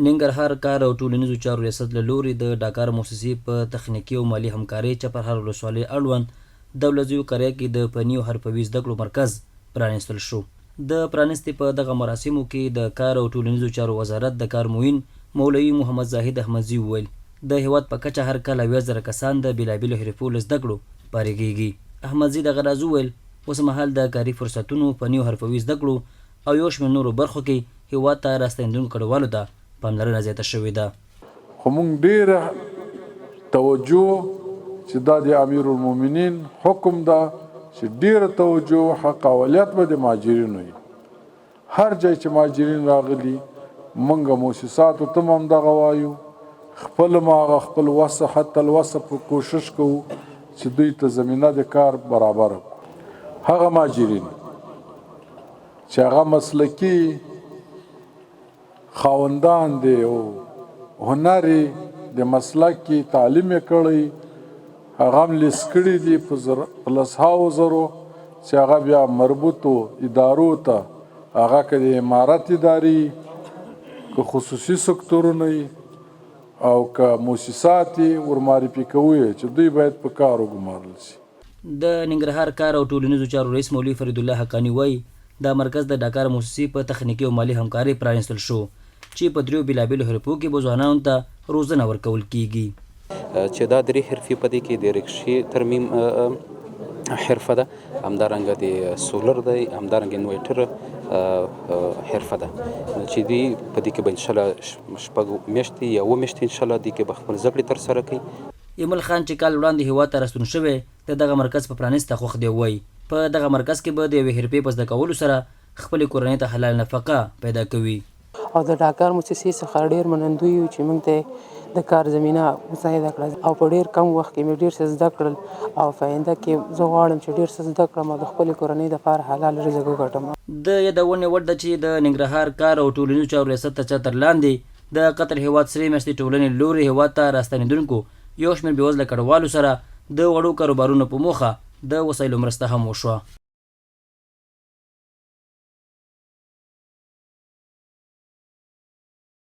ننګرهار کار او ټولنیزو چارو ریاست له لوري د ډاکار موسسې په تخنیکي او مالي همکارۍ چپرهار ولسوالۍ اړوند دولتي قریه کې د فني او حرفوي زده کړو مرکز پرانیستل شو. د پرانیستې په دغه مراسمو کې د کار او ټولنیزو چارو وزارت د کار معین مولوي محمد زاهد احمدزي وویل د هیواد په کچه هر کال 1000 کسان د بېلابېلو حرفو له زده کړو فارغېږي. احمدزي دغه راز وویل اوس مهال د کاري فرصتونو فني او حرفوي زده کړو او یو شمېر نورو برخو کې هیواد ته راستنېدونکو کډوالو ته پاملرنه زیاته شوې ده. خو موږ ډېره توجه چې دا د امیر المؤمنین حکم ده چې ډېره توجه حق اولیت به د مهاجرینو وي. هر ځای چې مهاجرین راغلي موږ مؤسساتو ته هم دغه وایو، خپل هغه خپل وسه حتی الوسه په کوشش کوو چې دوی ته زمینه د کار برابره کړو. هغه مهاجرین چې هغه مسلکي خاوندان دی او هنر د مسلکي تعلیم یې کړی، هغه هم لیست کړي دي په لسهاوو زرو چې هغه بیا مربوطو ادارو ته، هغه که د امارت ادارې که خصوصي سکتورونه او که مؤسسات ورمعرفي کوي چې دوی باید په کار وګمارل شي. د ننګرهار کار او ټولنیزو چارو رئیس مولوي فرید الله حقانی وایي دا مرکز د ډاکار موسسې په تخنیکي او مالي همکارۍ پرانیستل شو چې په دریو بېلابېلو حرفو کې به ځوانانو ته روزنه ورکول کیږي. چې دا درې حرفې په دې کې د رکشې ترمیم حرفه ده، همدارنګه د سولر دی، همدارنګه انویټر حرفه ده چې دوی په دې کې به انشاءالله شپږ میاشتې یا اووه میاشتې انشاءالله دې کې به خپل زده کړې ترسره کوي. ایمل خان چې کال وړاندې هیواد ته راستون شوی د دغه مرکز په پرانیسته خوښ دی. وایي په دغه مرکز کې به د یوې حرفې په زده کولو سره خپلې کورنۍ ته حلال نفقه پیدا کوي. او د ډاکار موسسې څخه ډېر منندوی یو چې موږ ته د کار زمینه مساعده کړه او په ډېر کم وخت کې مې ډېر څه زده کړل او په آینده کې زه غواړم چې ډېر څه زده کړم او د خپلې کورنۍ دپاره حلال رزق وګټم. د یادونې وړ ده چې د ننګرهار کار او ټولنیزو چارو ریاست تر چتر لاندې د قطر هیواد سرې میاشتې ټولنې لوري هیواد ته راستنېدونکو یو شمېر بېوزله کډوالو سره د وړو کاروبارونو په موخه د وسایلو مرسته هم وشوه.